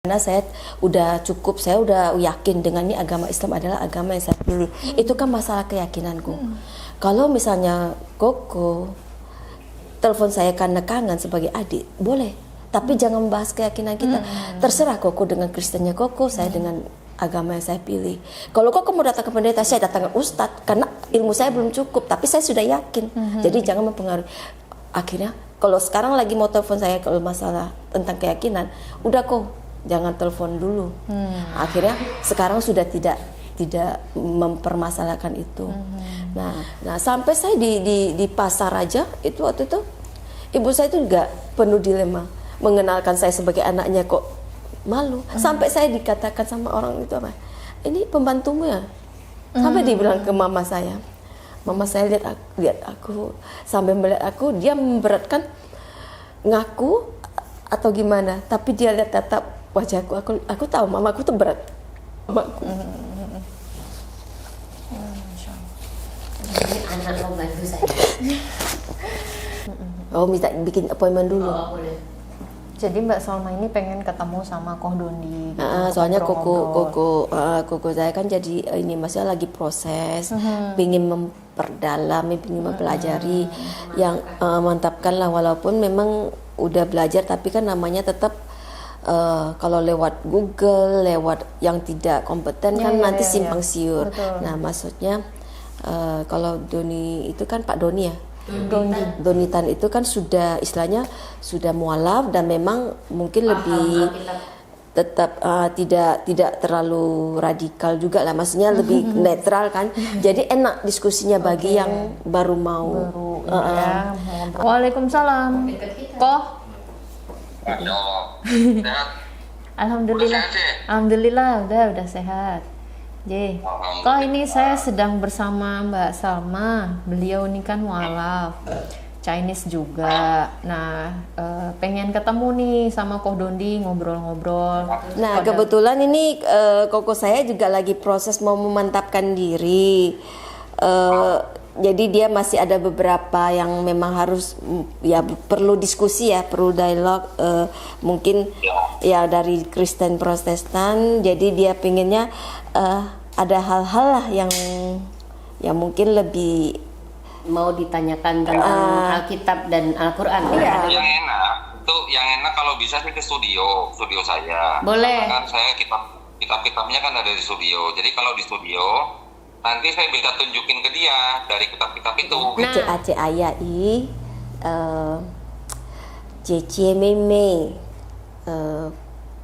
Karena saya udah yakin dengan ini agama Islam adalah agama yang saya pilih. Itu kan masalah keyakinanku. Kalau misalnya Koko telepon saya karena kangen sebagai adik, boleh. Tapi jangan membahas keyakinan kita. Terserah Koko dengan Kristennya Koko, saya dengan agama yang saya pilih. Kalau Koko mau datang ke pendeta, saya datang ke ustadz. Karena ilmu saya belum cukup, tapi saya sudah yakin. Jadi jangan mempengaruhi. Akhirnya, kalau sekarang lagi mau telepon saya kalau masalah tentang keyakinan, udah kok. Jangan telepon dulu. Akhirnya sekarang sudah tidak mempermasalahkan itu. Nah sampai saya di pasar aja itu waktu itu ibu saya itu juga penuh dilema, mengenalkan saya sebagai anaknya kok malu. Sampai saya dikatakan sama orang itu apa? Ini pembantumu ya? Sampai dibilang ke mama saya. Mama saya lihat aku sampai melihat aku, dia memberatkan ngaku atau gimana? Tapi dia lihat tetap wajahku, aku tahu mamaku tuh berat. Mamaku. Ini anak mau bantu saya. Oh, minta bikin appointment dulu. Oh, boleh. Jadi Mbak Salma ini pengen ketemu sama Koh Dondi. Gitu, Soalnya Koko saya kan jadi ini masih lagi proses, ingin memperdalam, ingin mempelajari yang mantapkan lah, walaupun memang udah belajar tapi kan namanya tetap kalau lewat Google, lewat yang tidak kompeten kan nanti simpang siur. Betul. Nah maksudnya kalau Doni itu kan Pak Doni ya, Donitan itu kan sudah istilahnya sudah mualaf dan memang mungkin lebih tetap tidak terlalu radikal juga lah, maksudnya lebih netral kan. Jadi enak diskusinya bagi yang baru mau. Ya, Waalaikumsalam. Koh. Sehat? Alhamdulillah. Alhamdulillah udah sehat. J. Kok ini saya sedang bersama Mbak Salma. Beliau ini kan mualaf, Chinese juga. Nah, pengen ketemu nih sama Koh Dondi ngobrol-ngobrol. Nah, kebetulan ini Koko saya juga lagi proses mau memantapkan diri. Jadi dia masih ada beberapa yang memang harus ya perlu diskusi ya, perlu dialog, mungkin ya dari Kristen Protestan. Jadi dia pengennya ada hal-hal lah yang mungkin lebih Mau ditanyakan tentang Alkitab dan Al-Quran. Iya. Yang enak kalau bisa sih ke studio saya. Boleh. Karena kan saya kitab-kitabnya kan ada di studio. Jadi kalau di studio nanti saya bisa tunjukin ke dia dari kitab-kitab itu. Aceh ayah Cece Meme,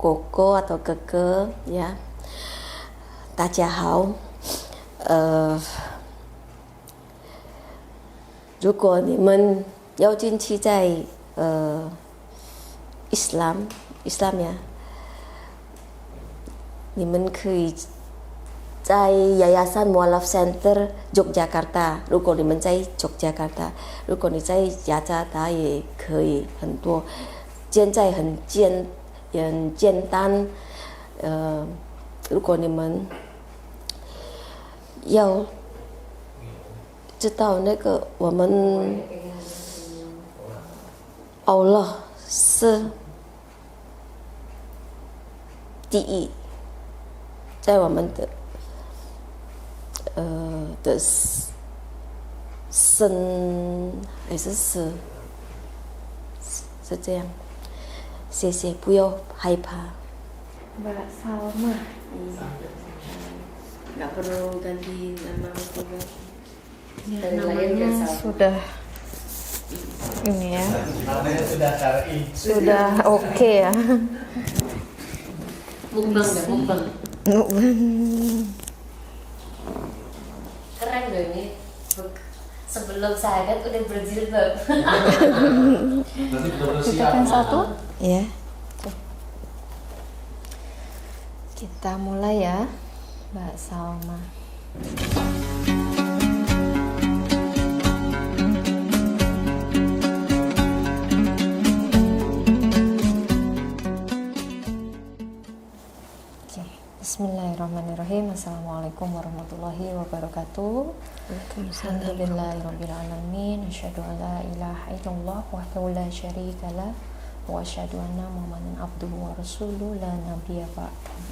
Koko atau Keke ya, Tajahau. 如果你们要进去在Islam呀，你们可以在 Yayasan Mualaf Center Yogyakarta。如果你们在 Yogyakarta， 如果你在雅加达也可以，很多，现在很简单。如果你们要知道那个我们 Allah 是第一，在我们的生还是死，是这样。谢谢，不要害怕。 Mbak Salma. Nggak perlu ganti nama juga. Ya, namanya sudah ini ya. Namanya sudah syar'i. Sudah oke ya. Mukbang. Keren loh ini. Sebelum syahadat udah berjilbab. Nanti betul-betul Kita siap. kan satu. Ya. Kita mulai ya, Mbak Salma. Oke, Bismillahirrahmanirrahim. Assalamualaikum warahmatullahi wabarakatuh. Alhamdulillahirabbil alamin. Asyhadu an la ilaha illallah wahdahu la syarika lah. wa asyhadu anna Muhammadan abduhu wa rasuluhu la nabiyya ba'dahu.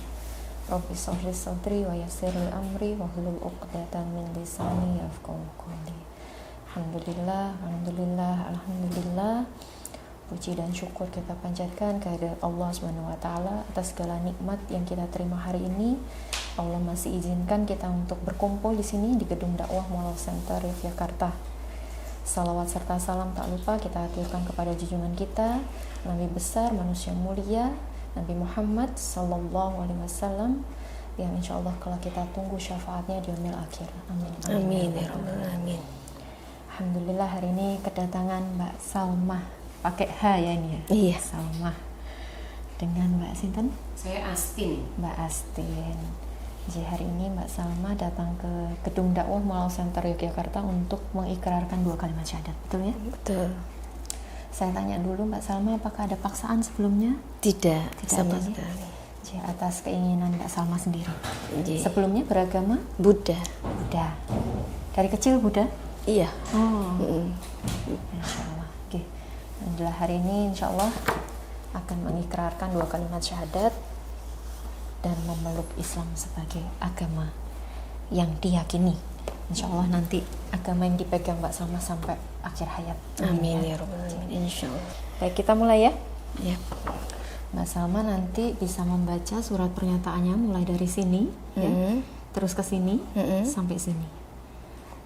Rabbi shrah li sadri wa yassir li amri wa hlul 'uqdatam min lisani yafqahu qawli. Alhamdulillah. Puji dan syukur kita panjatkan kehadirat Allah Subhanahu wa taala atas segala nikmat yang kita terima hari ini. Allah masih izinkan kita untuk berkumpul di sini di Gedung Dakwah Mualaf Center Yogyakarta. Salawat serta salam tak lupa kita aturkan kepada junjungan kita, Nabi besar, manusia mulia, Nabi Muhammad sallallahu alaihi wasallam, yang insya Allah kalau kita tunggu syafaatnya di yaumil akhir. Amin. Amin ya rabbal alamin. Alhamdulillah hari ini kedatangan Mbak Salma, pakai H ya ini ya. Iya. Salma dengan Mbak Sinten? Saya Astin. Mbak Astin. Jadi hari ini Mbak Salma datang ke Gedung Dakwah Mualaf Center Yogyakarta untuk mengikrarkan 2 kalimat syahadat, betul ya? Betul. Saya tanya dulu Mbak Salma, apakah ada paksaan sebelumnya? Tidak sama ada, ya? sekali. Jadi atas keinginan Mbak Salma sendiri. Iya. Sebelumnya beragama Buddha. Buddha. Dari kecil Buddha? Iya. Oh. Mm-mm. Insya Allah. Oke. Alhamdulillah hari ini insya Allah akan mengikrarkan 2 kalimat syahadat dan memeluk Islam sebagai agama yang diyakini. Insya Allah nanti agama yang dipegang Mbak Salma sampai akhir hayat. Amin ya rabbal alamin. Insyaallah. Baik, kita mulai ya. Ya. Mbak Salma nanti bisa membaca surat pernyataannya mulai dari sini, ya, terus ke sini, sampai sini.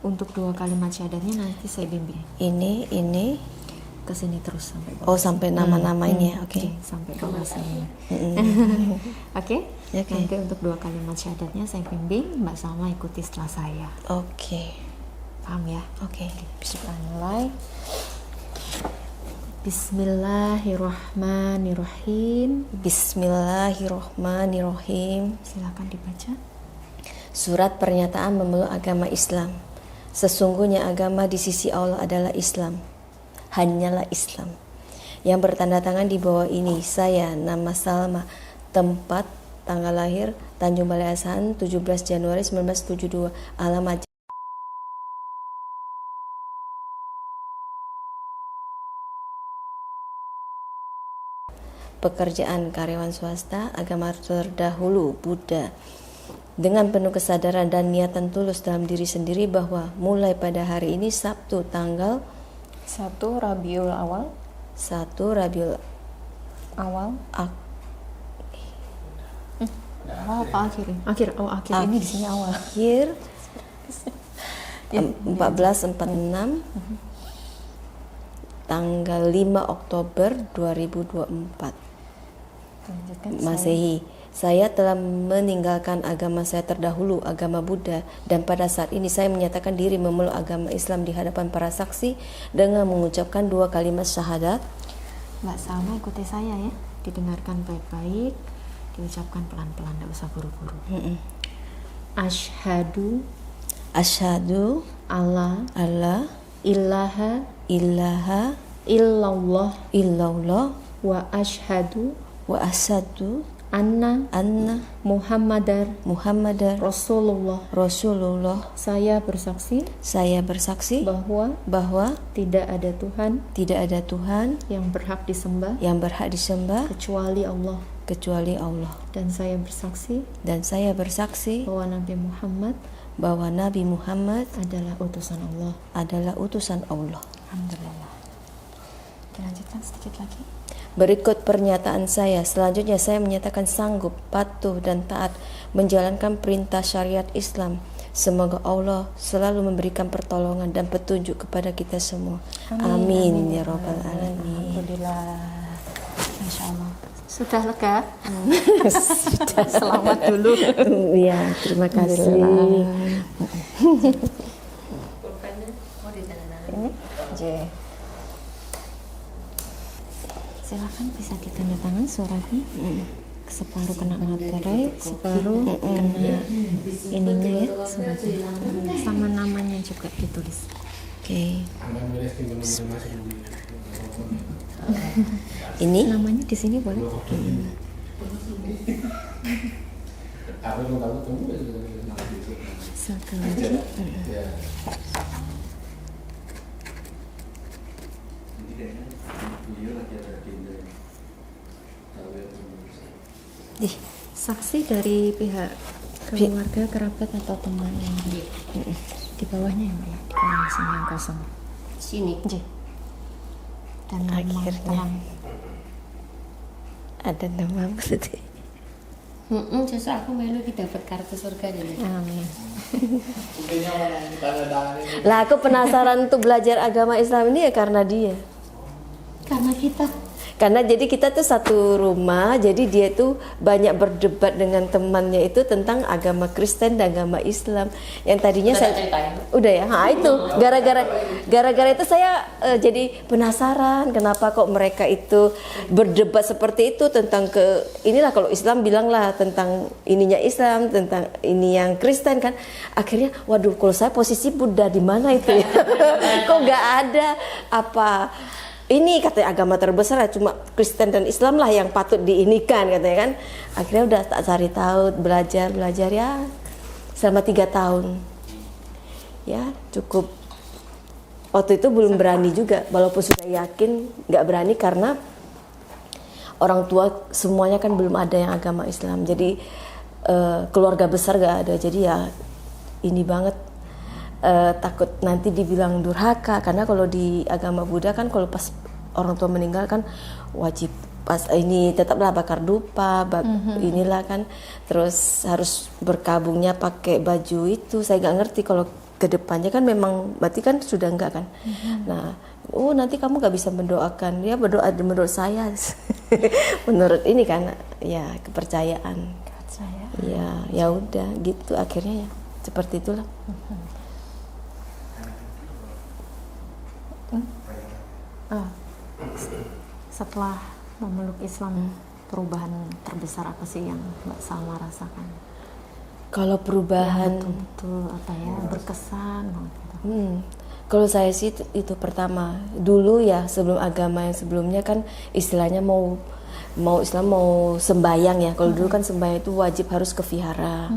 Untuk 2 kalimat syahadatnya nanti saya bimbing. Ini Ke sini terus sampai bawah. oh sampai nama-namanya. Oke. Sampai bawah sini. Oke? Oke. Nanti untuk 2 kalimat syahadatnya saya bimbing, Mbak Salma ikuti setelah saya. Oke. Paham ya? Oke. Kita mulai. Bismillahirrahmanirrahim. Bismillahirrahmanirrahim. Silakan dibaca. Surat pernyataan memeluk agama Islam. Sesungguhnya agama di sisi Allah adalah Islam. Hanyalah Islam. Yang bertanda tangan di bawah ini, saya, nama Salma, tempat, tanggal lahir, Tanjung Balai Asahan, 17 Januari 1972, alamat pekerjaan karyawan swasta, agama terdahulu Buddha. Dengan penuh kesadaran dan niatan tulus dalam diri sendiri bahwa mulai pada hari ini Sabtu tanggal 1 Rabiul Awal. 1 Rabiul Awal. Ak Awal apa akhir? Akhir. Oh, akhir. Ini di sini awal. Akhir 1446 tanggal 5 Oktober 2024 Masehi. Saya telah meninggalkan agama saya terdahulu, agama Buddha, dan pada saat ini saya menyatakan diri memeluk agama Islam di hadapan para saksi dengan mengucapkan 2 kalimat syahadat. Mbak Salma ikuti saya ya, didengarkan baik-baik, diucapkan pelan-pelan, tidak usah buru-buru. Asyhadu alla ilaha illallah wa asyhadu anna Muhammadar Rasulullah. Saya bersaksi bahwa tidak ada Tuhan yang berhak disembah kecuali Allah. Dan saya bersaksi bahwa Nabi Muhammad adalah utusan Allah. Alhamdulillah. Dilanjutkan sedikit lagi. Berikut pernyataan saya. Selanjutnya saya menyatakan sanggup, patuh dan taat menjalankan perintah syariat Islam. Semoga Allah selalu memberikan pertolongan dan petunjuk kepada kita semua. Amin ya rabbal alamin. Alhamdulillah. Masya Allah. Sudah lega? Sudah. Selamat dulu. Ya, terima kasih. Ini J. Silakan bisa ditanda tangan suratnya. Separuh kena materai, separuh kena ininya ya, suratnya. Sama namanya juga ditulis. Oke. Ini namanya di sini boleh. Satu lagi. Saksi dari pihak keluarga, kerabat atau teman yang di bawahnya ya, Mbak, ya? Di kolom sini yang kosong. Sini. J. Dan nama Akhirnya. Tuhan. Ada nama berarti. Justru aku melu ki dapat kartu surga dulu. Amin. Buktinya orang tanda tangan ini. Lah aku penasaran untuk belajar agama Islam ini ya karena dia. Karena kita Karena jadi kita tuh satu rumah, jadi dia tuh banyak berdebat dengan temannya itu tentang agama Kristen dan agama Islam. Yang tadinya Udah saya ceritain? udah ya, itu gara-gara itu saya jadi penasaran kenapa kok mereka itu berdebat seperti itu tentang inilah kalau Islam bilanglah tentang ininya Islam, tentang ini yang Kristen kan. Akhirnya waduh kalau saya posisi Buddha di mana itu ya? Kok nggak ada apa ini katanya agama terbesar ya, cuma Kristen dan Islam lah yang patut diinikan katanya kan. Akhirnya udah tak cari tahu, belajar ya selama 3 tahun ya cukup. Waktu itu belum berani juga, walaupun sudah yakin nggak berani karena orang tua semuanya kan belum ada yang agama Islam, jadi keluarga besar nggak ada, jadi ya ini banget. Takut nanti dibilang durhaka karena kalau di agama Buddha kan kalau pas orang tua meninggal kan wajib pas ini tetaplah bakar dupa, inilah kan, terus harus berkabungnya pakai baju itu. Saya nggak ngerti kalau kedepannya kan memang berarti kan sudah enggak kan. Nah, nanti kamu nggak bisa mendoakan, ya berdoa menurut saya, menurut ini kan ya kepercayaan. Ya udah gitu akhirnya ya seperti itulah. Setelah memeluk Islam, perubahan terbesar apa sih yang Mbak Salma rasakan? Kalau perubahan Betul apa ya, berkesan banget gitu. Kalau saya sih itu pertama dulu ya, sebelum agama yang sebelumnya kan istilahnya mau Islam mau sembayang ya. Kalau dulu kan sembayang itu wajib harus ke vihara.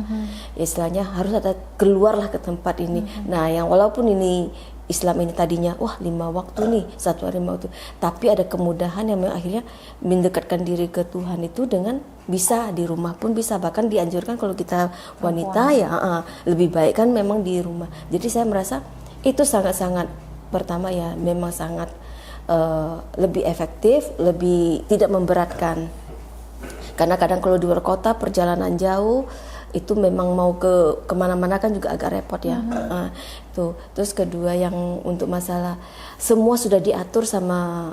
Ya, istilahnya harus ada keluarlah ke tempat ini. Nah, yang walaupun ini Islam ini tadinya 5 waktu nih, 1 hari 5 waktu, tapi ada kemudahan yang memang akhirnya mendekatkan diri ke Tuhan itu dengan bisa di rumah pun bisa, bahkan dianjurkan kalau kita wanita ya lebih baik kan memang di rumah. Jadi saya merasa itu sangat-sangat pertama ya memang sangat lebih efektif, lebih tidak memberatkan. Karena kadang kalau di luar kota perjalanan jauh itu memang mau kemana-mana kan juga agak repot ya. Tuh. Terus kedua yang untuk masalah semua sudah diatur sama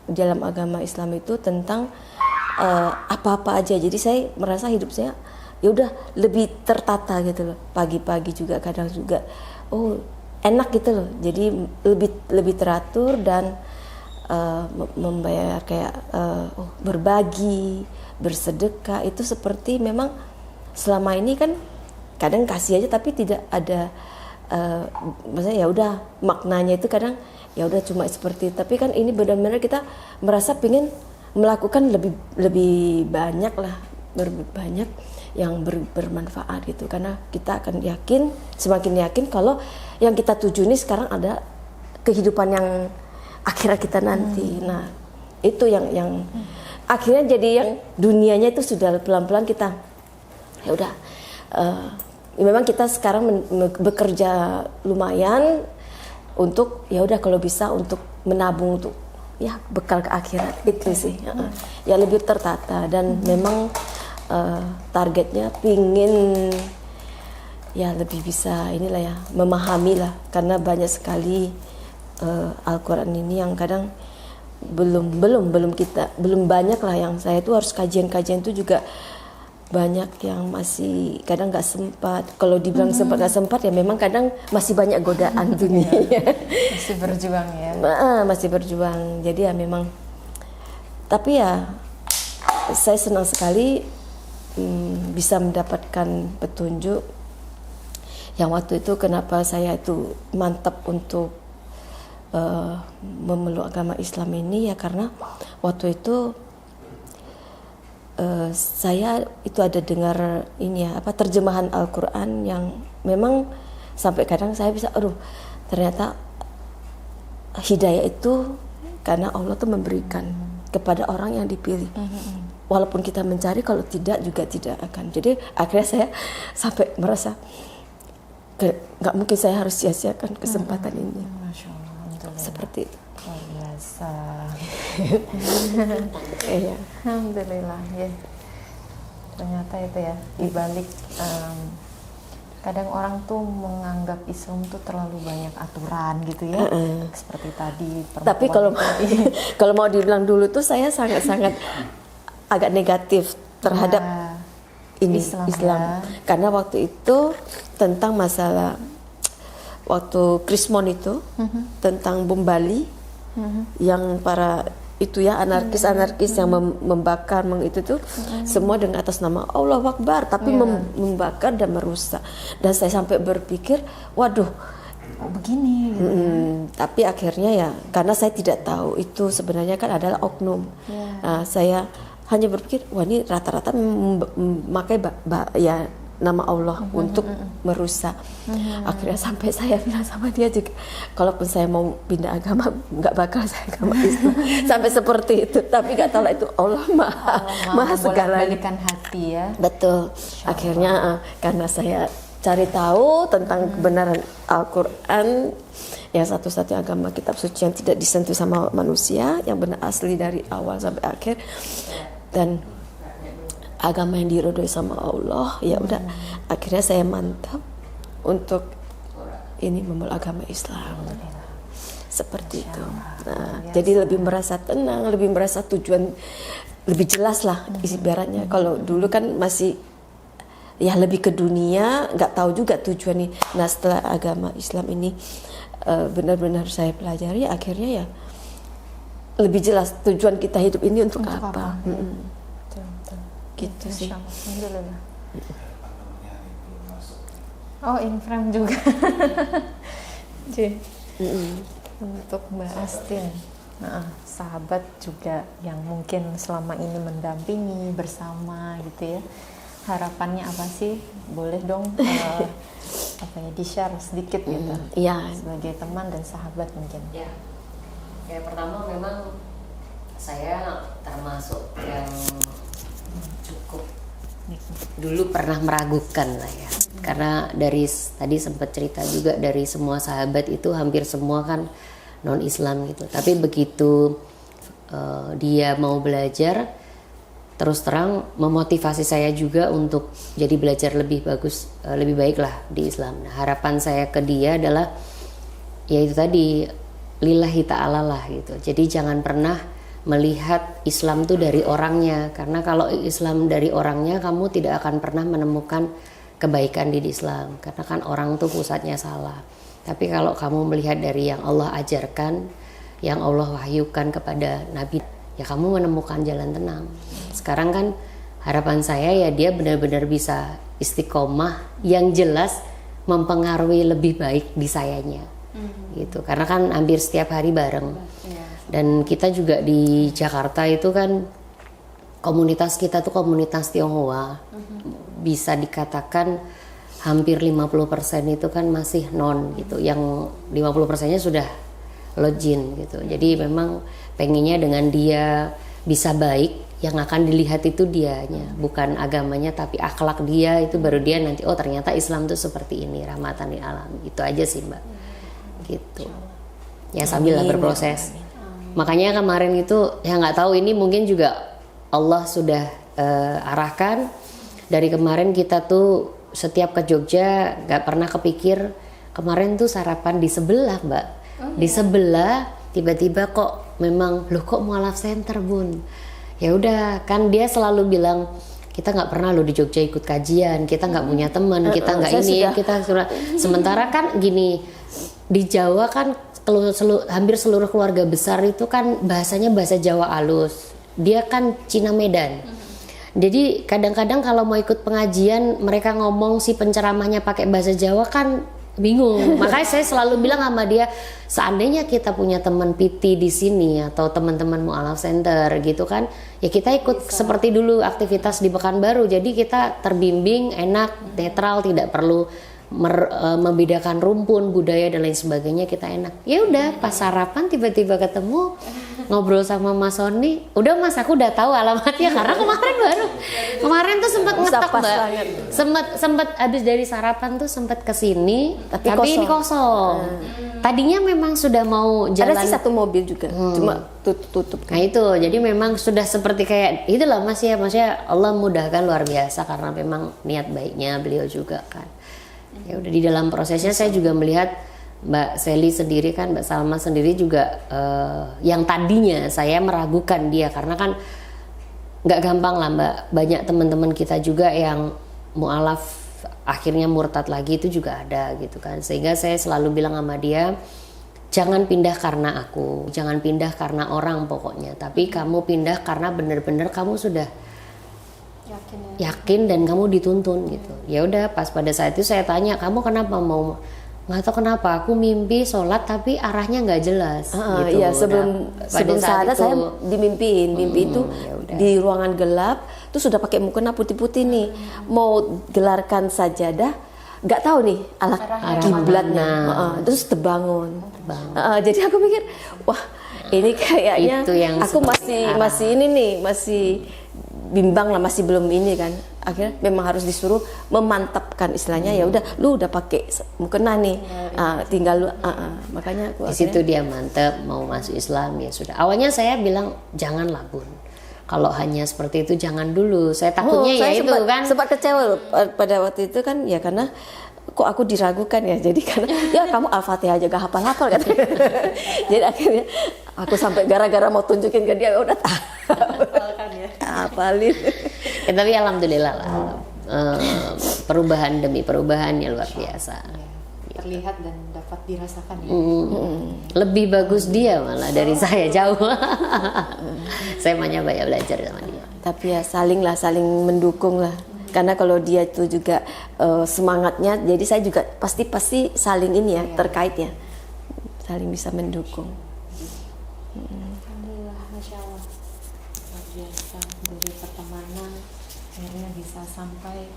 dalam agama Islam itu tentang apa-apa aja. Jadi saya merasa hidup saya ya udah lebih tertata gitu loh. Pagi-pagi juga kadang juga enak gitu loh. Jadi lebih teratur dan membayar kayak berbagi, bersedekah itu seperti memang selama ini kan kadang kasih aja tapi tidak ada maksudnya ya udah maknanya itu kadang ya udah cuma seperti, tapi kan ini benar-benar kita merasa pingin melakukan lebih banyak lah, banyak yang bermanfaat gitu, karena kita akan semakin yakin kalau yang kita tuju ini sekarang ada kehidupan yang akhirat kita nanti. Nah itu yang akhirnya jadi yang dunianya itu sudah pelan-pelan kita ya udah memang kita sekarang bekerja lumayan untuk ya udah kalau bisa untuk menabung untuk ya bekal ke akhirat itu sih. Ya lebih tertata dan memang targetnya pingin ya lebih bisa inilah ya memahami lah, karena banyak sekali Al-Quran ini yang kadang belum banyak lah, yang saya tuh harus kajian itu juga banyak yang masih kadang nggak sempat. Kalau dibilang sempat nggak sempat ya memang kadang masih banyak godaan dunia. Masih berjuang ya. Masih berjuang. Jadi ya memang, tapi ya saya senang sekali bisa mendapatkan petunjuk yang waktu itu kenapa saya itu mantap untuk memeluk agama Islam ini ya karena waktu itu saya itu ada dengar ini ya terjemahan Al-Quran yang memang sampai kadang saya bisa ternyata hidayah itu karena Allah tuh memberikan kepada orang yang dipilih. walaupun kita mencari, kalau tidak juga tidak akan. Jadi akhirnya saya sampai merasa nggak mungkin saya harus sia-siakan kesempatan ini. Masya Allah, alhamdulillah. Seperti itu. Luar biasa. Iya. Alhamdulillah ya. Ternyata itu ya, dibalik kadang orang tuh menganggap Islam tuh terlalu banyak aturan gitu ya. Seperti tadi perempuan. Tapi kalau kalau mau dibilang dulu tuh saya sangat-sangat agak negatif terhadap ini Islam. Ya. Karena waktu itu tentang masalah waktu Krismon itu tentang bom Bali yang para itu ya anarkis yang membakar itu tuh semua dengan atas nama Allah Akbar, tapi membakar dan merusak. Dan saya sampai berpikir, waduh, begini gitu. Tapi akhirnya ya karena saya tidak tahu itu sebenarnya kan adalah oknum. Nah, saya hanya berpikir, wah ini rata-rata memakai ya nama Allah untuk merusak. Akhirnya sampai saya bilang sama dia juga, kalaupun saya mau pindah agama nggak bakal saya agama Islam. Sampai seperti itu. Tapi nggak tahu lah, itu Allah maha segala. Balikan hati ya. Betul. Akhirnya karena saya cari tahu tentang kebenaran Al-Quran, yang satu-satunya agama kitab suci yang tidak disentuh sama manusia, yang benar asli dari awal sampai akhir, dan agama yang diridhoi sama Allah, ya udah akhirnya saya mantap untuk ini memulai agama Islam. Seperti itu. Nah, jadi lebih merasa tenang, lebih merasa tujuan lebih jelas lah ibaratnya. Kalau dulu kan masih ya lebih ke dunia, nggak tahu juga tujuan ini. Nah, setelah agama Islam ini benar-benar saya pelajari, akhirnya ya lebih jelas tujuan kita hidup ini untuk apa. Gitu sih. Alhamdulillah. Oh, inframe juga. Untuk Mbak Astin, sahabat juga yang mungkin selama ini mendampingi bersama gitu ya. Harapannya apa sih? Boleh dong di-share sedikit gitu. Iya. Sebagai teman dan sahabat mungkin. Ya, pertama memang saya termasuk yang cukup dulu pernah meragukan lah ya, karena dari tadi sempat cerita juga dari semua sahabat itu hampir semua kan non Islam gitu, tapi begitu dia mau belajar, terus terang memotivasi saya juga untuk jadi belajar lebih bagus, lebih baik lah di Islam. Nah, harapan saya ke dia adalah yaitu tadi lillahi ta'ala lah gitu, jadi jangan pernah melihat Islam tuh dari orangnya, karena kalau Islam dari orangnya kamu tidak akan pernah menemukan kebaikan di Islam, karena kan orang tuh pusatnya salah. Tapi kalau kamu melihat dari yang Allah ajarkan, yang Allah wahyukan kepada Nabi, ya kamu menemukan jalan tenang. Sekarang kan harapan saya ya dia benar-benar bisa istiqomah yang jelas mempengaruhi lebih baik di sayanya gitu, karena kan hampir setiap hari bareng. Dan kita juga di Jakarta itu kan komunitas kita tuh komunitas Tionghoa, bisa dikatakan hampir 50% itu kan masih non gitu, yang 50%-nya sudah login gitu. Jadi memang pengennya dengan dia bisa baik, yang akan dilihat itu dianya, bukan agamanya tapi akhlak dia, itu baru dia nanti oh ternyata Islam tuh seperti ini, rahmatan lil alamin. Itu aja sih Mbak gitu ya, sambil lah berproses. Makanya kemarin itu ya nggak tahu, ini mungkin juga Allah sudah arahkan. Dari kemarin kita tuh setiap ke Jogja nggak pernah kepikir, kemarin tuh sarapan di sebelah Mbak. Di sebelah tiba-tiba kok memang loh kok mualaf center Bun. Ya udah kan dia selalu bilang kita nggak pernah lo di Jogja ikut kajian, kita nggak punya teman, kita nggak ini, kita sementara kan gini di Jawa kan hampir seluruh keluarga besar itu kan bahasanya bahasa Jawa alus. Dia kan Cina Medan. Jadi kadang-kadang kalau mau ikut pengajian mereka ngomong si penceramahnya pakai bahasa Jawa kan bingung. Makanya saya selalu bilang sama dia, seandainya kita punya teman PT di sini atau teman-teman mualaf center gitu kan, ya kita ikut seperti dulu aktivitas di Pekanbaru. Jadi kita terbimbing, enak, netral, tidak perlu membedakan rumpun, budaya dan lain sebagainya kita enak. Ya udah pas sarapan tiba-tiba ketemu ngobrol sama Mas Sony, udah Mas aku udah tahu alamatnya karena kemarin tuh sempat ngetok Mbak, sempat habis dari sarapan tuh sempat kesini tapi ini kosong. Tadinya memang sudah mau jalan. Ada sih satu mobil juga, cuma tutup. Nah itu, jadi memang sudah seperti kayak itulah Mas ya, maksudnya Allah mudahkan luar biasa karena memang niat baiknya beliau juga kan. Ya udah di dalam prosesnya saya juga melihat Mbak Sally sendiri kan, Mbak Salma sendiri juga yang tadinya saya meragukan dia karena kan nggak gampang lah Mbak, banyak teman-teman kita juga yang mu'alaf akhirnya murtad lagi itu juga ada gitu kan, sehingga saya selalu bilang sama dia jangan pindah karena aku, jangan pindah karena orang pokoknya, tapi kamu pindah karena benar-benar kamu sudah yakin dan kamu dituntun gitu. Ya udah pas pada saat itu saya tanya kamu kenapa mau, nggak tahu kenapa aku mimpi sholat tapi arahnya nggak jelas gitu. Iya, sebelum saat itu saya dimimpiin, mimpi itu di ruangan gelap tuh sudah pakai mukena putih-putih nih, mau gelarkan sajadah, nggak tahu nih arah kiblatnya, terus terbangun. Jadi aku mikir wah ini kayaknya itu yang aku masih ini nih, masih bimbang lah, masih belum ini kan. Akhirnya memang harus disuruh memantapkan istilahnya, ya udah lu udah pakai mukena nih, tinggal lu makanya aku di situ dia mantep mau masuk Islam. Ya sudah, awalnya saya bilang janganlah Bun, kalau hanya seperti itu jangan dulu, saya takutnya ya itu kan sempat kecewa pada waktu itu kan, ya karena kok aku diragukan ya, jadi karena ya kamu Al-Fatihah aja gak hafal-hafal kan. Jadi akhirnya aku sampai gara-gara mau tunjukin ke dia udah hafalin. Ya, tapi alhamdulillah lah, perubahan demi perubahan yang luar biasa. Terlihat dan dapat dirasakan ya. Lebih bagus dia malah dari saya jauh. Saya banyak belajar sama dia. Tapi ya saling mendukung lah. Karena kalau dia itu juga semangatnya, jadi saya juga pasti saling ini ya, terkait ya, saling bisa mendukung. Alhamdulillah, Masya Allah, luar biasa dari pertemanan akhirnya bisa sampai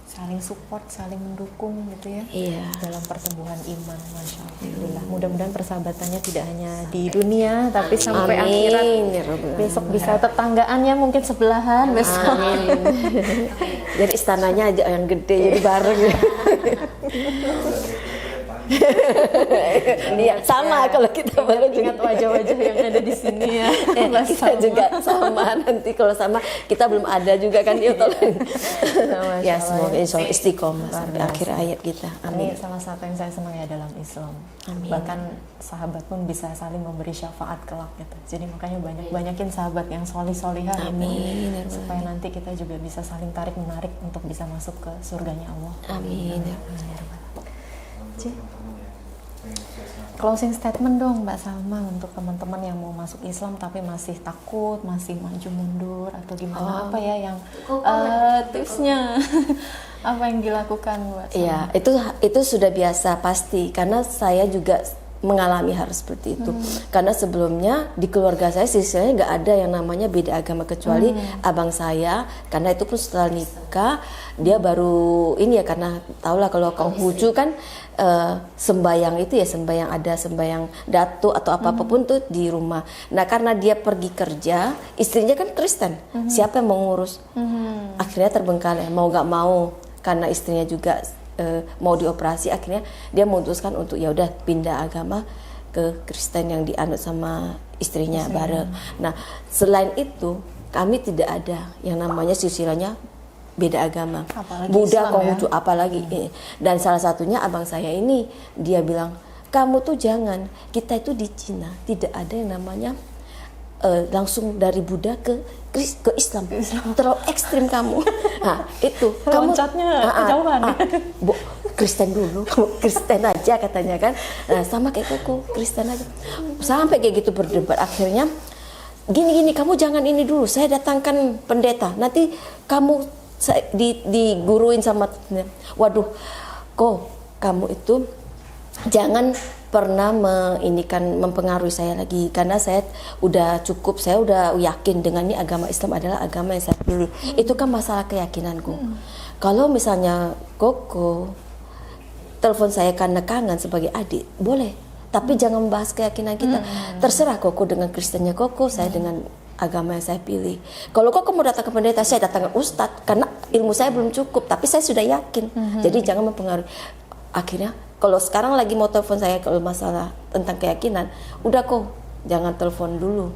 saling support, saling mendukung gitu ya. Iya. Dalam pertumbuhan iman, Masya Allah. Alhamdulillah. Mudah-mudahan persahabatannya tidak hanya di dunia, tapi sampai akhirat. Besok bisa tetanggaan ya, mungkin sebelahan besok. Jadi istananya aja yang gede, jadi bareng. Iya, sama kalau kita bareng Ingat wajah-wajah yang ada di sini ya. Kita juga sama, nanti kalau sama kita belum ada juga kan, dia tolong. Ya semoga insya Allah istiqomah sampai akhir hayat kita. Amin. Ini salah satu yang saya senang ya dalam Islam. Amin. Bahkan sahabat pun bisa saling memberi syafaat kelak gitu. Jadi makanya banyakin sahabat yang solih-solihah Amin. supaya nanti kita juga bisa saling tarik menarik untuk bisa masuk ke surganya Allah. Amin. Closing statement dong Mbak Salma untuk teman-teman yang mau masuk Islam tapi masih takut, masih maju mundur atau gimana, apa ya yang tipsnya apa yang dilakukan Mbak Salma? Iya, itu sudah biasa pasti, karena saya juga mengalami hal seperti itu. Karena sebelumnya di keluarga saya sisanya nggak ada yang namanya beda agama kecuali abang saya, karena itu pun setelah nikah dia baru ini ya, karena tahulah kalau Konghucu kan sembayang itu ya, sembayang datu atau apapun tuh di rumah. Nah karena dia pergi kerja, istrinya kan Kristen, siapa yang mau ngurus? Akhirnya terbengkalai, mau nggak mau, karena istrinya juga mau dioperasi, akhirnya dia memutuskan untuk ya udah pindah agama ke Kristen yang dianut sama istrinya bareng. Nah selain itu kami tidak ada yang namanya silsilahnya beda agama, apalagi Buddha, Islam, Konghucu, ya? apalagi. Dan salah satunya abang saya ini, dia bilang kamu tuh jangan, kita itu di Cina tidak ada yang namanya langsung dari Buddha ke Islam. Terlalu ekstrim kamu. Nah, itu kamu loncatnya kejauhan. Kristen dulu, kamu Kristen aja katanya kan. Nah, sama kayak koko, Kristen aja. Sampai kayak gitu berdebat, akhirnya gini kamu jangan ini dulu, saya datangkan pendeta. Nanti kamu diguruin sama, waduh, kok kamu itu jangan pernah mempengaruhi saya lagi, karena saya udah cukup, saya udah yakin dengan ini agama Islam adalah agama yang saya pilih. Itu kan masalah keyakinanku. Kalau misalnya Koko telepon saya karena kangen sebagai adik, boleh, tapi jangan membahas keyakinan kita. Terserah Koko dengan Kristennya Koko, saya dengan agama yang saya pilih. Kalau Koko mau datang ke pendeta, saya datang ke ustadz, karena ilmu saya belum cukup, tapi saya sudah yakin. Jadi jangan mempengaruhi. Akhirnya kalau sekarang lagi mau telepon saya kalau masalah tentang keyakinan, udah kok jangan telepon dulu.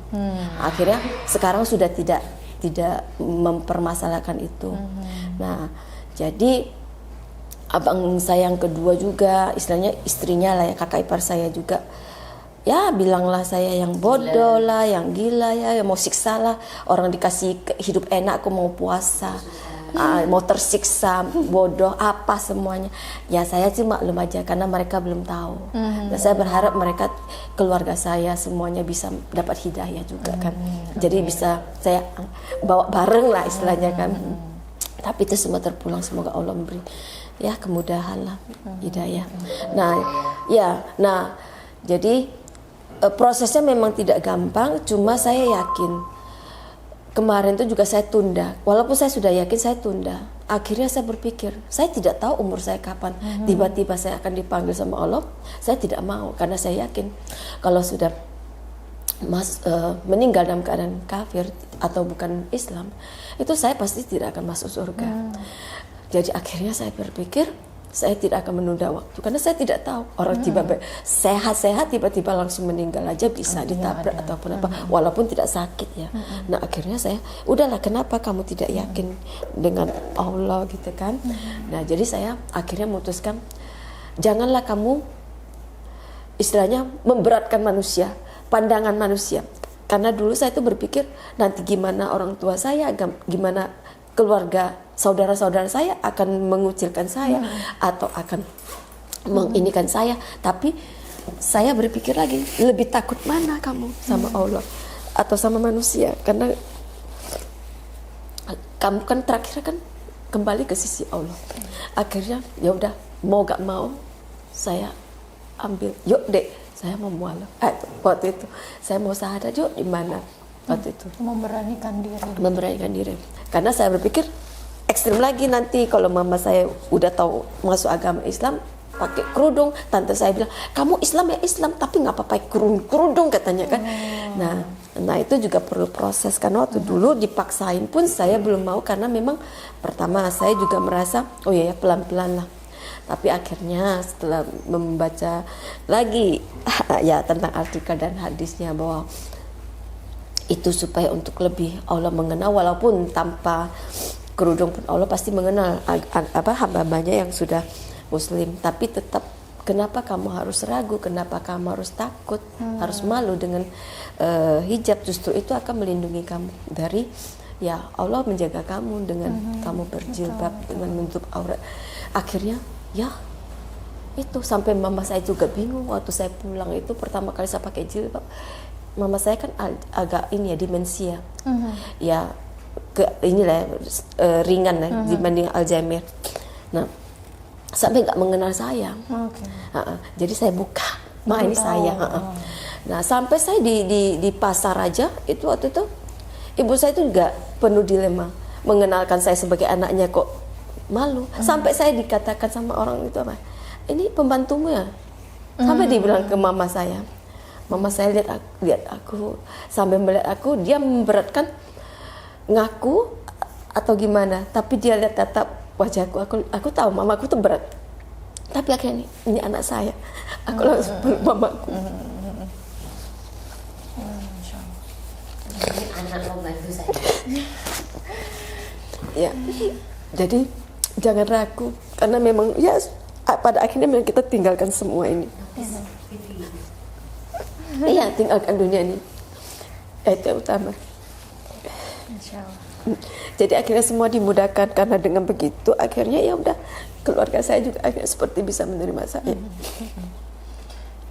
Akhirnya sekarang sudah tidak mempermasalahkan itu. Nah, jadi abang saya yang kedua juga, istilahnya istrinya lah ya, kakak ipar saya juga, ya bilanglah saya yang bodoh lah, yang gila ya, yang mau siksa lah. Orang dikasih hidup enak, aku mau puasa, mau tersiksa, bodoh apa semuanya. Ya saya sih maklum aja karena mereka belum tahu. Dan saya berharap mereka, keluarga saya semuanya bisa dapat hidayah juga kan. Jadi bisa saya bawa bareng lah istilahnya kan. Tapi itu semua terpulang, semoga Allah memberi ya kemudahan lah, hidayah. Nah jadi prosesnya memang tidak gampang, cuma saya yakin. Kemarin itu juga saya tunda, walaupun saya sudah yakin saya tunda. Akhirnya saya berpikir, saya tidak tahu umur saya kapan. Tiba-tiba saya akan dipanggil sama Allah, saya tidak mau. Karena saya yakin, kalau sudah meninggal dalam keadaan kafir atau bukan Islam, itu saya pasti tidak akan masuk surga. Jadi akhirnya saya berpikir, saya tidak akan menunda waktu, karena saya tidak tahu orang tiba-tiba sehat-sehat tiba-tiba langsung meninggal aja, bisa ditabrak ataupun apa, walaupun tidak sakit ya. Nah akhirnya saya, udahlah, kenapa kamu tidak yakin dengan Allah gitu kan. Nah jadi saya akhirnya memutuskan, janganlah kamu istilahnya memberatkan manusia, pandangan manusia. Karena dulu saya itu berpikir, nanti gimana orang tua saya, gimana keluarga saudara-saudara saya akan mengucilkan saya atau akan menginikan saya. Tapi saya berpikir lagi, lebih takut mana kamu, sama Allah atau sama manusia? Karena kamu kan terakhir kan kembali ke sisi Allah. Akhirnya ya udah, mau gak mau saya ambil, yuk dek saya mau mualaf. Waktu itu saya mau syahadat, yuk di mana? Waktu itu memberanikan diri, karena saya berpikir ekstrim lagi, nanti kalau mama saya udah tahu masuk agama Islam pakai kerudung, tante saya bilang, kamu Islam ya Islam, tapi nggak pakai kerudung katanya kan. Nah itu juga perlu proses, karena waktu dulu dipaksain pun saya belum mau, karena memang pertama saya juga merasa oh ya pelan-pelan lah. Tapi akhirnya setelah membaca lagi ya tentang artikel dan hadisnya, bahwa itu supaya untuk lebih Allah mengenal, walaupun tanpa kerudung pun Allah pasti mengenal hamba-hambanya yang sudah muslim. Tapi tetap, kenapa kamu harus ragu, kenapa kamu harus takut, harus malu dengan hijab? Justru itu akan melindungi kamu dari, ya Allah menjaga kamu dengan kamu berjilbab, dengan menutup aurat. Akhirnya ya itu, sampai mama saya juga bingung waktu saya pulang itu pertama kali saya pakai jilbab. Mama saya kan agak ini ya, demensia, ya inilah ringan ya, dibanding Alzheimer. Nah sampai nggak mengenal saya. Jadi saya buka, ini saya. Nah sampai saya di pasar aja itu, waktu itu ibu saya itu juga penuh dilema, mengenalkan saya sebagai anaknya kok malu. Sampai saya dikatakan sama orang itu, apa, ini pembantumu ya? Sampai dibilang ke mama saya. Mama saya lihat aku sampai melihat aku, dia memberatkan ngaku atau gimana, tapi dia lihat tatap wajahku, aku tahu mamaku tuh berat, tapi akhirnya ini anak saya, aku langsung peluk mamaku. Ini anak pembantu saya. Ya, jadi jangan ragu, karena memang ya pada akhirnya memang kita tinggalkan semua ini. Iya, tinggalkan dunia ini, itu yang utama. Jadi akhirnya semua dimudahkan, karena dengan begitu akhirnya ya udah, keluarga saya juga akhirnya seperti bisa menerima saya.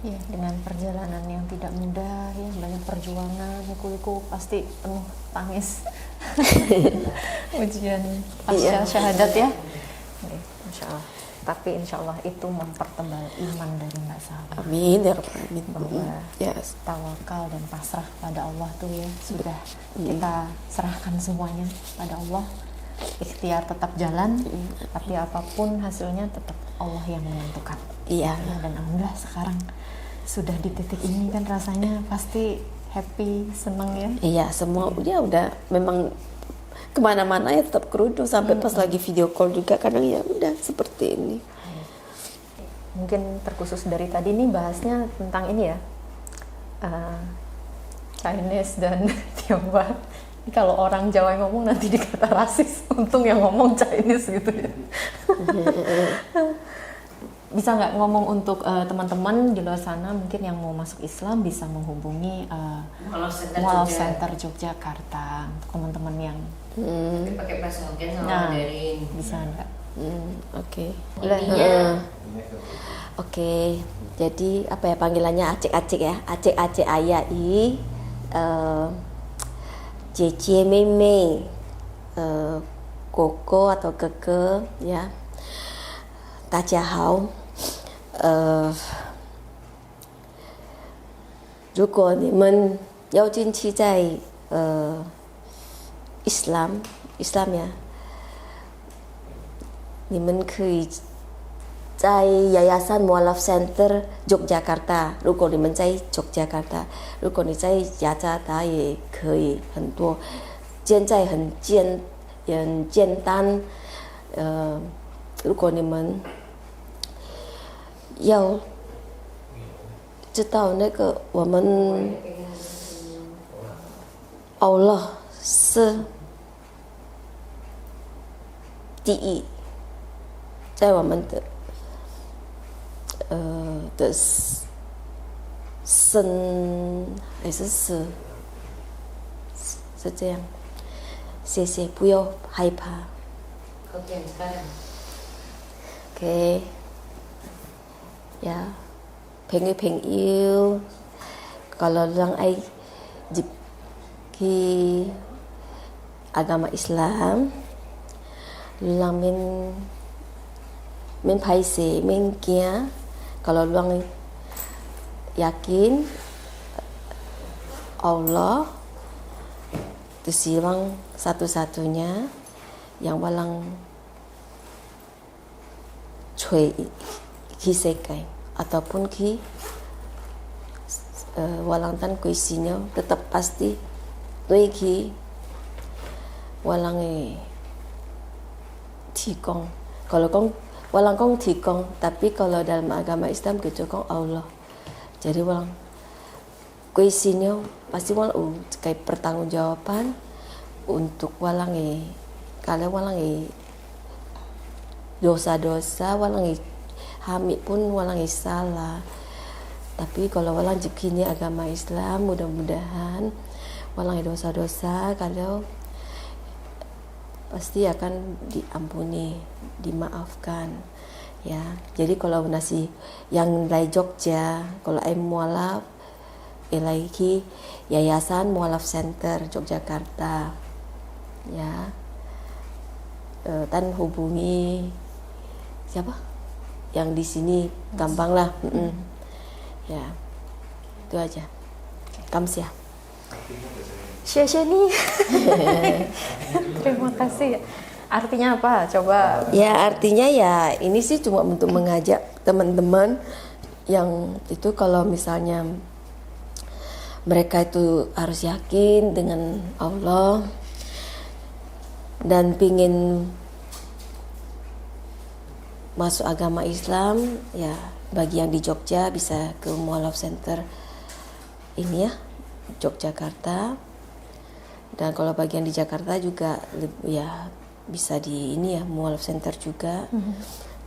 Ya, dengan perjalanan yang tidak mudah ya, banyak perjuangan, liku-liku pasti penuh tangis. Ujian pasca syahadat ya. Masya Allah. tapi insya Allah itu mempertebal iman dari Mbak Salma. Amin ya Rabbal Alamin. Bahwa Yes. tawakal dan pasrah pada Allah tuh ya sudah kita serahkan semuanya pada Allah. Ikhtiar tetap jalan, tapi apapun hasilnya tetap Allah yang menentukan. Iya. Ya, dan alhamdulillah sekarang sudah di titik ini kan rasanya pasti happy, seneng ya. Iya, semua dia udah memang kemana-mana ya tetap kerudung sampai pas lagi video call juga kadang ya udah seperti ini. Mungkin terkhusus dari tadi nih bahasnya tentang ini ya, Chinese dan Tionghoa. Kalau orang Jawa yang ngomong nanti dikata rasis, untung yang ngomong Chinese gitu ya. Bisa nggak ngomong untuk teman-teman di luar sana mungkin yang mau masuk Islam bisa menghubungi Mualaf Center Yogyakarta, teman-teman yang Pakai bahasa Hokkien sama nah, Mandarin. bisa nggak? Oke. Intinya Oke. Jadi apa ya panggilannya acik-acik ya? Acik-acik ayah i Cie Mei Koko atau Keke ya. 大家好，如果你们要进去在Islam呀，你们可以在 Yayasan Mualaf Center Yogyakarta。如果你们在 Yogyakarta， 如果你在雅加达也可以，很多。现在很简单，如果你们要知道那个我们 Allah 是第一，在我们的生还是死，是这样。谢谢，不要害怕。 Hokkien sekarang. Oke. Ya. Pengen yêu. Kalau orang ai di agama Islam, orang men paise men kia. Kalau orang yakin Allah itu silang satu-satunya yang walang cuy sekai ataupun walang tan kuisinya tetap pasti tuh walang tikong. Kalau walang kong tikong, tapi kalau dalam agama Islam kecokong Allah. Jadi walang kuisinya pasti walang kayak pertanggungjawaban untuk walang kalau walang dosa-dosa walang hamil pun walang salah. Tapi kalau walang jekinya agama Islam, mudah-mudahan walang dosa-dosa kalau pasti akan diampuni, dimaafkan ya. Jadi kalau nasi yang dari Jogja, kalau mualaf lagi Yayasan Mualaf Center Yogyakarta ya. Tan hubungi siapa yang di sini gampang lah. Ya itu aja. Kamsia. Xie nih. Terima kasih. Artinya apa? Coba. Ya artinya ya ini sih cuma untuk mengajak teman-teman yang itu kalau misalnya mereka itu harus yakin dengan Allah dan pingin masuk agama Islam ya, bagi yang di Jogja bisa ke Mualaf Center ini ya, Yogyakarta. Dan kalau bagi yang di Jakarta juga ya bisa di ini ya, Mualaf Center juga.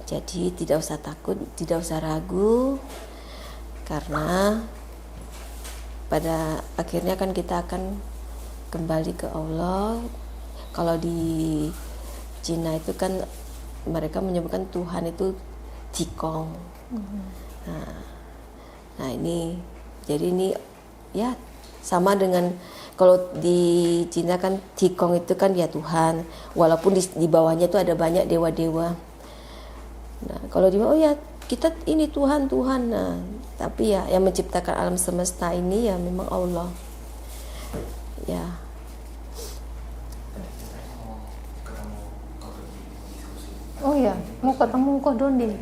Jadi tidak usah takut, tidak usah ragu, karena pada akhirnya kan kita akan kembali ke Allah. Kalau di Cina itu kan mereka menyebutkan Tuhan itu Tikong. Nah ini, jadi ini ya sama dengan kalau di Cina kan Tikong itu kan ya Tuhan, walaupun di bawahnya itu ada banyak dewa-dewa. Nah, kalau dia oh ya kita ini Tuhan. Nah, tapi ya yang menciptakan alam semesta ini ya memang Allah. Ya. Oh ya, mau ketemu Ko Dondi.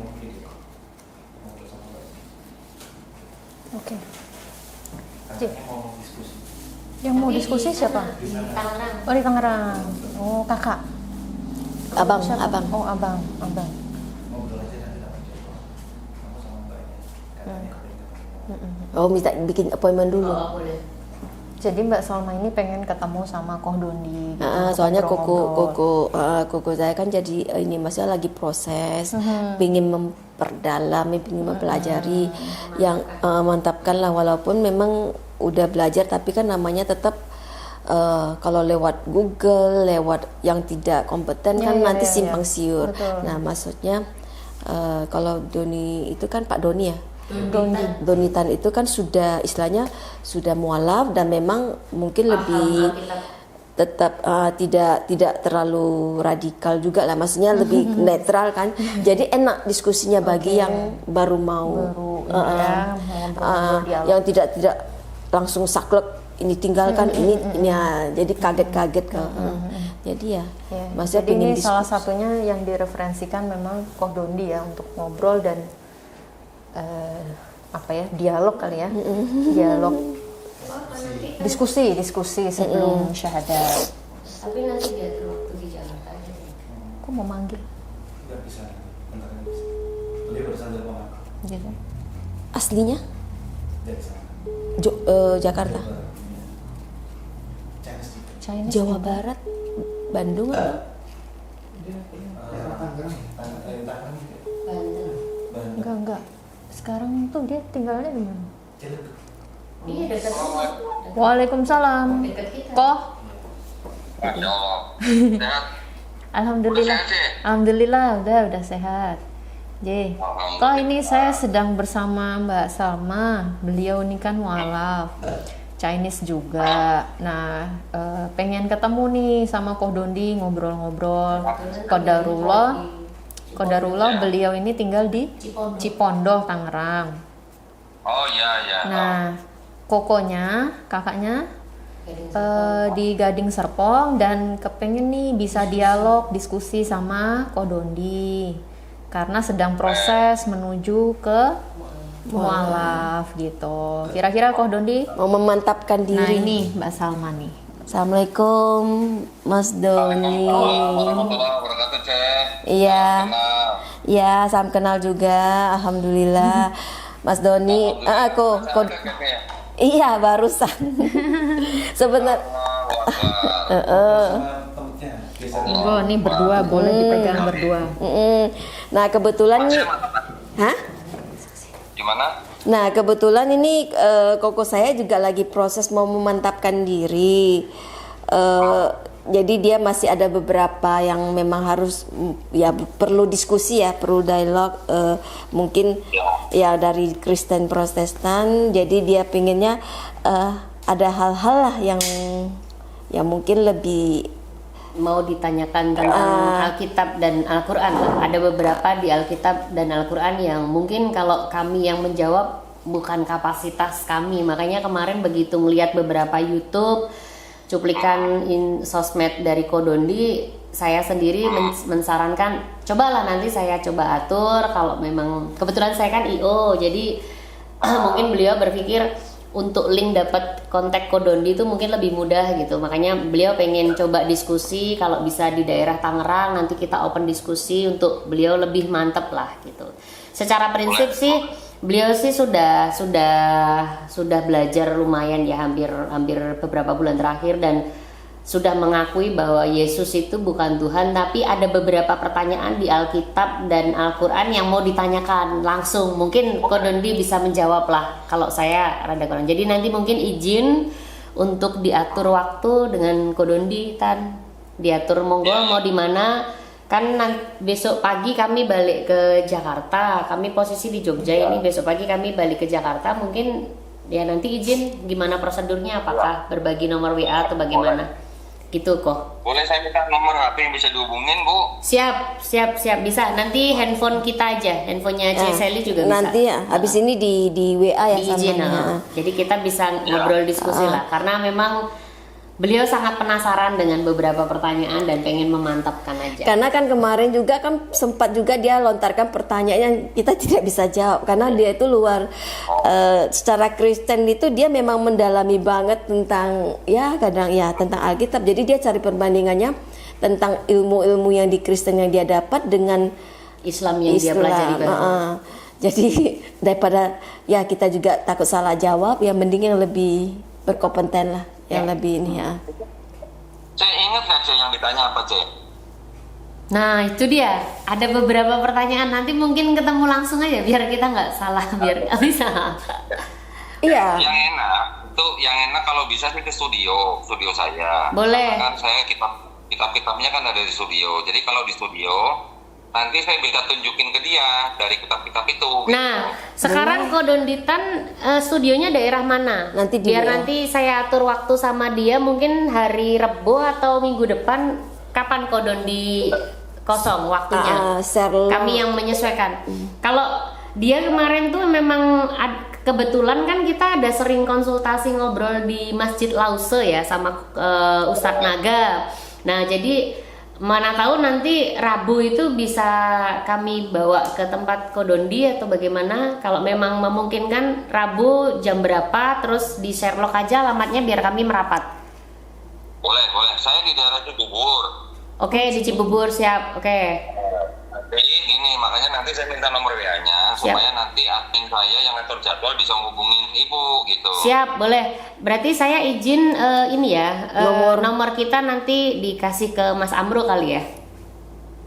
Oke. Cik. Yang mau diskusi siapa? Tangerang. Oh di Tangerang. Oh kakak. Abang, Siapa? abang. Oh abang. Oh minta bikin appointment dulu. Oh, boleh. Jadi Mbak Salma ini pengen ketemu sama Ko Dondi. Gitu, Soalnya ngobrol-ngobrol. koko saya kan jadi ini maksudnya lagi proses, ingin memperdalam, ingin mempelajari, yang mantapkan lah walaupun memang udah belajar tapi kan namanya tetap kalau lewat Google, lewat yang tidak kompeten kan nanti simpang siur. Betul. Nah maksudnya kalau Doni itu kan Pak Doni ya. Doni. Donitan itu kan sudah istilahnya sudah mualaf dan memang mungkin lebih tetap tidak terlalu radikal juga lah, maksudnya lebih netral kan, jadi enak diskusinya bagi yang baru mau yang tidak langsung saklek ini tinggalkan ini ya, jadi kaget jadi ya maksudnya Jadi ini pengen salah satunya yang direferensikan memang Ko Dondi ya untuk ngobrol dan dialog kali ya, dialog diskusi sebelum syahadat. Tapi nanti dia waktu di Jakarta aja. Aku mau manggil Nggak bisa, bentar nggak bisa. Beliau baru sadar banget. gitu. aslinya Dari sana. Jakarta, Chinese juga. Chinese Jawa juga. Barat, Bandung apa? Tangerang juga. Banten. Enggak. Sekarang tuh dia tinggalnya di mana? Ciledug. Iya dekat rumah. Waalaikumsalam. Dekat kita. Koh, Masya Allah. Sehat? alhamdulillah. Udah sehat, Cik? Alhamdulillah udah sehat. J. Kok ini saya sedang bersama Mbak Salma. Beliau ini kan mualaf. Chinese juga. Nah, pengen ketemu nih sama Ko Dondi ngobrol-ngobrol. Qadarullah beliau ini tinggal di Cipondoh, Tangerang. Oh iya. Nah, kokonya, kakaknya di Gading Serpong dan kepengen nih bisa dialog, diskusi sama Ko Dondi karena sedang proses menuju ke mualaf gitu. Kira-kira Ko Dondi? Mau memantapkan Nah diri. ini Mbak Salma nih. Assalamualaikum Mas Doni. Warahmatullahi wabarakatuh, Cek. Iya. Kenal. Ya, salam kenal juga. Alhamdulillah. Mas Doni, aku Kakeknya. iya barusan. Sebentar. Tempatnya geser. Oh, ini berdua boleh dipegang berdua. Nah, kebetulan nih. Hah? Gimana? Nah, kebetulan ini koko saya juga lagi proses mau memantapkan diri. Jadi dia masih ada beberapa yang memang harus ya perlu diskusi ya, perlu dialog mungkin ya dari Kristen Protestan. Jadi dia pinginnya ada hal-hal lah yang mungkin lebih Mau ditanyakan tentang Alkitab dan Al-Quran. Ada beberapa di Alkitab dan Al-Quran yang mungkin kalau kami yang menjawab bukan kapasitas kami. Makanya kemarin begitu melihat beberapa YouTube cuplikan sosmed dari Ko Dondi, saya sendiri mensarankan cobalah nanti saya coba atur. Kalau memang kebetulan saya kan IO, jadi mungkin beliau berpikir untuk link dapat kontak Ko Dondi itu mungkin lebih mudah gitu. Makanya beliau pengen coba diskusi kalau bisa di daerah Tangerang, nanti kita open diskusi untuk beliau lebih mantep lah gitu. Secara prinsip sih beliau sih sudah belajar lumayan ya, hampir beberapa bulan terakhir, dan sudah mengakui bahwa Yesus itu bukan Tuhan, tapi ada beberapa pertanyaan di Alkitab dan Al-Quran yang mau ditanyakan langsung. Mungkin Ko Dondi bisa menjawab lah, kalau saya rada kurang. Jadi nanti mungkin izin untuk diatur waktu dengan Ko Dondi, Tan. Diatur monggo mau di mana. Kan besok pagi kami balik ke Jakarta. Kami posisi di Jogja ini, besok pagi kami balik ke Jakarta. Mungkin ya nanti izin gimana prosedurnya, apakah berbagi nomor WA atau bagaimana. Gitu kok. Boleh saya minta nomor HP yang bisa dihubungin, Bu? Siap bisa. Nanti handphone kita aja, handphonenya Nah, Sally juga bisa. nanti ya habis ini di WA ya Di izin, sama. jadi kita bisa ngobrol diskusi lah, karena memang beliau sangat penasaran dengan beberapa pertanyaan dan pengen memantapkan aja. Karena kan kemarin juga kan sempat juga dia lontarkan pertanyaan yang kita tidak bisa jawab karena dia itu luar secara Kristen itu dia memang mendalami banget tentang ya kadang ya tentang Alkitab. Jadi dia cari perbandingannya tentang ilmu-ilmu yang di Kristen yang dia dapat dengan Islam yang dia pelajari baru. Jadi daripada ya kita juga takut salah jawab, ya mending yang lebih berkompeten lah, yang lebih ini ya. Cek, ingat nggak Cek yang ditanya apa Cek? Nah itu dia, ada beberapa pertanyaan, nanti mungkin ketemu langsung aja biar kita nggak salah, biar nggak bisa. Iya. Yang enak kalau bisa sih ke studio saya. Boleh. Karena kan saya kitab-kitabnya kan ada di studio. Jadi kalau di studio nanti saya bisa tunjukin ke dia dari kitab-kitab itu. Nah, sekarang Kodonditan studionya daerah mana? Nanti biar dia. nanti saya atur waktu sama dia, mungkin hari Rebo atau minggu depan. Kapan Kodondi kosong waktunya? Kami yang menyesuaikan. Kalau dia kemarin tuh memang kebetulan kan kita ada sering konsultasi ngobrol di Masjid Lause ya sama Ustadz Naga. Nah, jadi mana tahu nanti Rabu itu bisa kami bawa ke tempat Kodondi atau bagaimana. Kalau memang memungkinkan Rabu jam berapa, terus di Sherlock aja alamatnya biar kami merapat. Boleh. Saya di daerah Cibubur. Oke, di Cibubur, siap. Oke. Jadi gini, makanya nanti saya minta nomor WA-nya supaya nanti admin saya yang ngatur jadwal bisa hubungin Ibu gitu. Siap, boleh. Berarti saya izin ini ya, nomor kita nanti dikasih ke Mas Amro kali ya.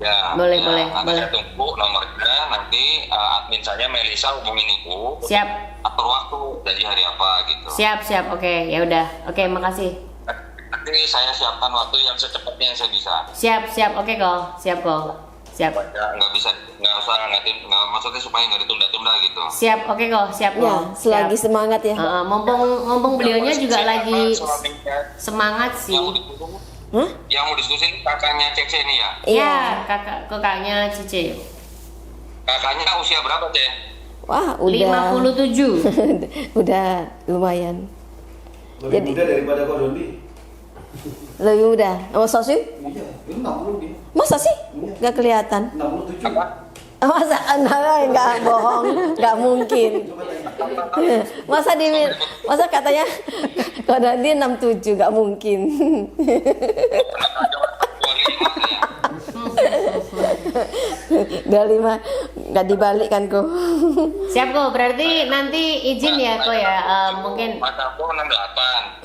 Ya, boleh. Nanti saya tunggu nomornya, nanti admin saya Melisa hubungin Ibu. Siap. Atur waktu, jadi hari apa gitu. Siap. Oke, ya udah. Oke, makasih. Nanti saya siapkan waktu yang secepatnya yang saya bisa. Siap. Oke kok. Siap. Ya, nggak usah maksudnya supaya nggak ditunda-tunda gitu. Siap, oke kok. Siap kok. Ya, selagi Siap. semangat ya. Mumpung beliaunya juga lagi semangat sih. Yang mau diskusi kakaknya Cece ini ya? Iya, kakaknya Cice. Kakaknya usia berapa Cece? Wah, udah 57. udah lumayan. Lebih muda daripada Kodondi. Lebih muda. Masa sih? Iya, itu 60 dia. Masa sih? Gak kelihatan. 67. Masa enggak bohong, nggak mungkin. Masa katanya kalau dia 67 nggak mungkin. 25 nggak dibalik kan kok. Siap kok, berarti nanti izin ya kok ya, mungkin. Mas aku 68.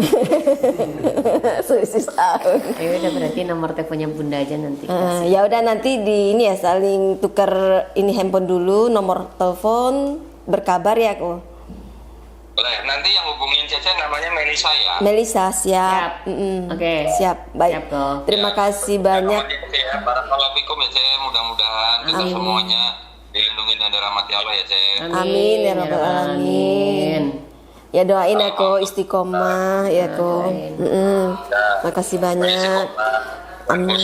Selisih tahun. Ya udah, berarti nomor teleponnya Bunda aja nanti. Ya udah nanti di ini ya saling tukar ini handphone dulu, nomor telepon, berkabar ya kok. Boleh, nanti yang hubungin Cece namanya Melisa ya. Melisa, siap. Oke. Siap, baik. Siap, kok. Terima kasih banyak. Ya, barakallahu fikum ya Cece, mudah-mudahan kita semuanya dilindungi dan dirahmati Allah ya Cece. Amin ya rabbal alamin. Ya doain ya kok istiqomah ya kok. Makasih banyak. Amin.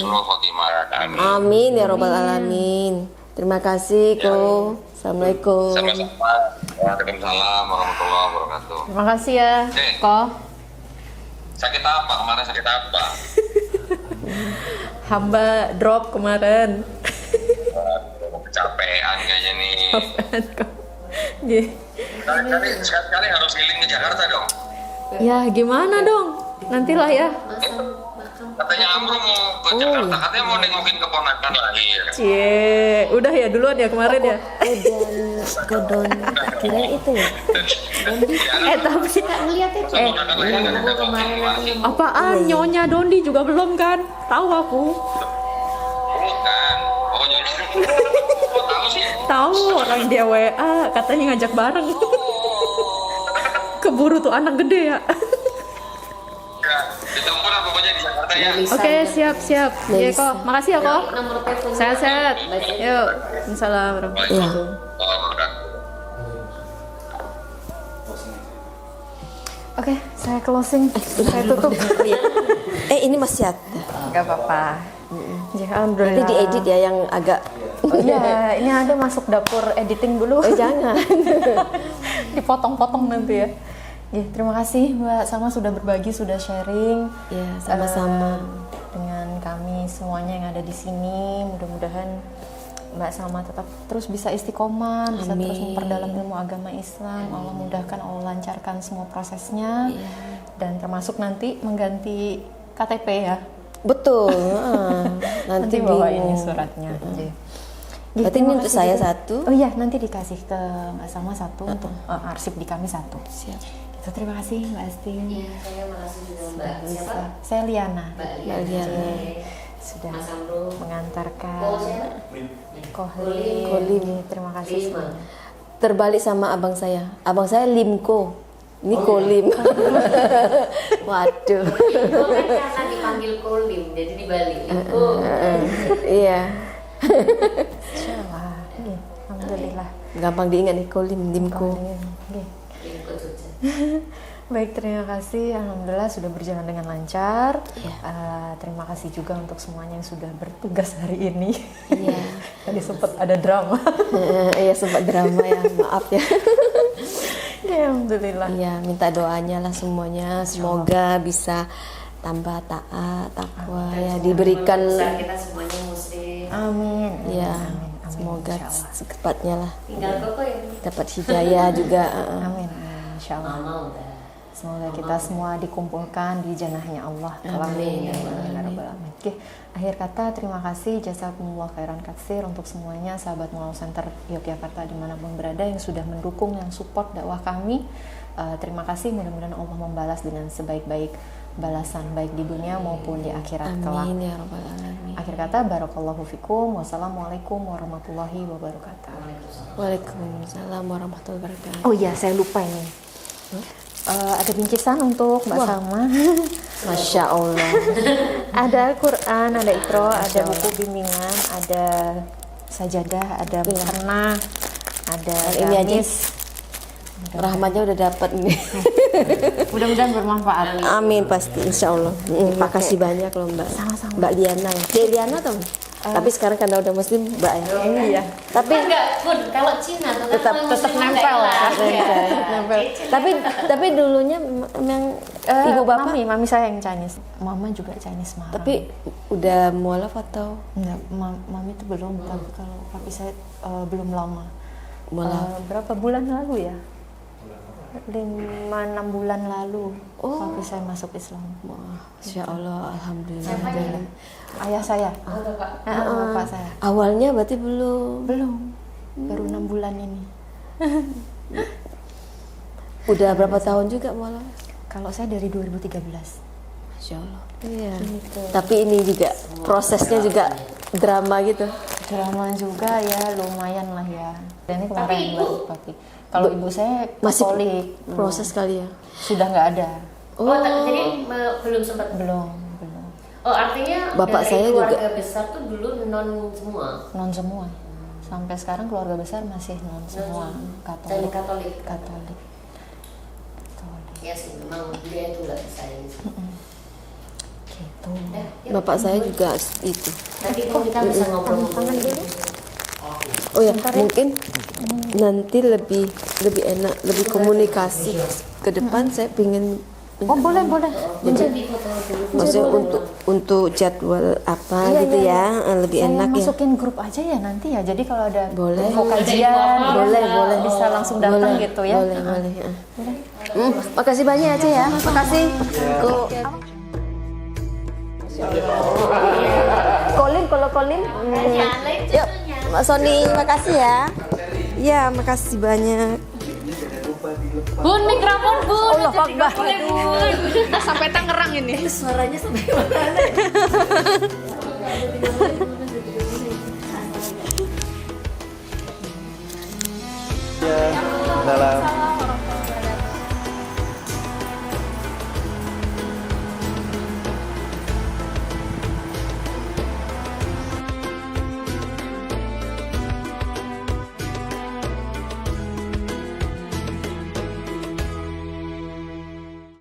Amin ya rabbal alamin. Terima kasih kok. Assalamualaikum. Sama-sama. Waalaikumsalam warahmatullahi wabarakatuh. Terima kasih ya, Ko. Sakit apa? Kemarin sakit apa? Hamba drop kemarin. Kecapean kayaknya nih. Sekali-kali harus keliling ke Jakarta dong. Ya gimana dong? Nantilah ya. Katanya Amro mau ke Jakarta, katanya mau nengokin keponakan lahir. Cie, udah ya duluan ya kemarin ya. Kodon, kira itu ya. Tapi Lihat ya. Keponakan lahir kan ada konfirmasi. apaan? Nyonya Dondi juga belum kan? Tahu aku. Bukan. Oh nyonya. Kok tahu sih? Tahu orang dia WA katanya ngajak bareng. Keburu tuh anak gede ya. Ya, ditunggu lah pokoknya di Jakarta ya. Oke, siap. Ya kok, makasih ya kok. Nomor telepon. Sehat-sehat. Yuk. Assalamualaikum warahmatullahi wabarakatuh. Oke, saya closing. Saya tutup. Ini masih ada. Gak apa-apa. Ya, Nanti alhamdulillah. diedit ya yang agak. Oh, iya, ini ada masuk dapur editing dulu. Jangan. Dipotong-potong nanti ya. Ya, terima kasih Mbak Salma sudah berbagi, sudah sharing. Ya, sama-sama. Dengan kami semuanya yang ada di sini. Mudah-mudahan Mbak Salma tetap terus bisa istiqomah, bisa terus Amin. memperdalam ilmu agama Islam. Allah mudahkan, Allah lancarkan semua prosesnya. Dan termasuk nanti mengganti KTP ya. Betul. Nanti bawa ini suratnya. Berarti ini untuk saya satu. Oh iya, nanti dikasih ke Mbak Salma satu, untuk arsip di kami satu. Siap. Gitu, terima kasih Mbak Asti. Iya, saya makasih juga Mbak. Siapa? Saya Liana. Mbak Mbak Liana. Sudah Mas Amro. mengantarkan Oh, siapa? Kohlim. Kolim. Terima kasih. Lima. Terbalik sama abang saya. Abang saya Limko. Ini Kolim. Waduh. Itu kan karena dipanggil Kolim, jadi dibalik. Oh, Iya. Insyaallah. Iya, alhamdulillah. Gampang diingat nih Kolim, Limko. Oke. ikut saja. Baik, terima kasih. Alhamdulillah sudah berjalan dengan lancar. Terima kasih juga untuk semuanya yang sudah bertugas hari ini. Iya. Tadi sempat ada drama. Iya, sempat drama ya. Maaf ya. Ya, alhamdulillah. Iya, minta doanya lah semuanya. Semoga bisa tambah taat, takwa ya, diberikan. Besar kita semuanya muslim. Amin. Ya, Amin. semoga Insyaallah. secepatnya lah Tinggal koko yang dapat hidayah juga. Amin. Insyaallah. mama udah. Semoga kita semua dikumpulkan di janahnya Allah. Amin. Amin. Ya Rabbal Alamin. Oke, akhir kata terima kasih jazakumullah khairan katsir untuk semuanya sahabat Mulau Center Yogyakarta dimanapun berada yang sudah mendukung, yang support dakwah kami. Terima kasih, mudah-mudahan Allah membalas dengan sebaik-baik balasan baik di dunia maupun di akhirat kelak. Amin ya rabbal alamin. Akhir kata barakallahu fikum. Wassalamualaikum warahmatullahi wabarakatuh. Waalaikumsalam warahmatullahi wabarakatuh. Oh iya, saya lupa ini. Ada bingkisan untuk Mbak Salma. Masya Allah. Ada Al-Quran, ada Iqra, ada buku bimbingan, ada sajadah, ada mukena, ada Ini aja. gamis. Rahmatnya udah dapat nih. Mudah-mudahan bermanfaat. Amin pasti, insya Allah. Makasih banyak loh Mbak. Sama-sama. Mbak Diana ya. Liana tuh. Tapi sekarang karena udah muslim Mbak ya. Iya. Tapi Enggak pun kalau Cina Tetap nempel ya. nempel. tapi dulunya memang ibu bapak. Mami saya yang Chinese. Mama juga Chinese marah. Tapi udah mualaf atau enggak, mami itu belum. Tapi kalau papi saya belum lama. mualaf? Berapa bulan lalu ya? 5-6 bulan lalu. Papi saya masuk Islam. Masya Allah, alhamdulillah. Ayah saya. Bapak saya. Awalnya berarti belum. Belum. Baru 6 bulan ini. Udah berapa tahun juga mualaf? Kalau saya dari 2013. Masya Allah. Iya. Gitu. Tapi ini juga prosesnya juga drama gitu. Drama juga ya, lumayan lah ya. Dan ini kemarin baru papi. Kalau ibu saya Masih Katolik. proses kali ya. Sudah nggak ada. Jadi belum sempat. Belum. Oh, artinya Bapak dari saya keluarga besar tuh dulu non semua. Non semua. Sampai sekarang keluarga besar masih non semua. Jadi Katolik. Katolik. Ya sih, memang dia itu nggak bisa ini. Gitu. Bapak saya juga itu. Tapi kok kita bisa ngobrol-ngobrol dulu? Oh ya, mungkin nanti lebih enak, lebih komunikasi ke depan. Saya pingin Oh boleh. Jadi foto dulu. maksudnya untuk jadwal apa gitu ya, lebih Saya enak ya. masukin grup aja ya nanti ya. Jadi kalau ada Boleh. info kajian, Boleh. bisa langsung datang gitu ya. Boleh. Ya. Makasih banyak aja ya. Makasih. Kolin. Yuk, Mbak Sony, makasih ya. Ya, makasih banyak. Bun, mikrofon bun. Allah Akbar. Sampai Tangerang ini. Suaranya sampai mana? Salam.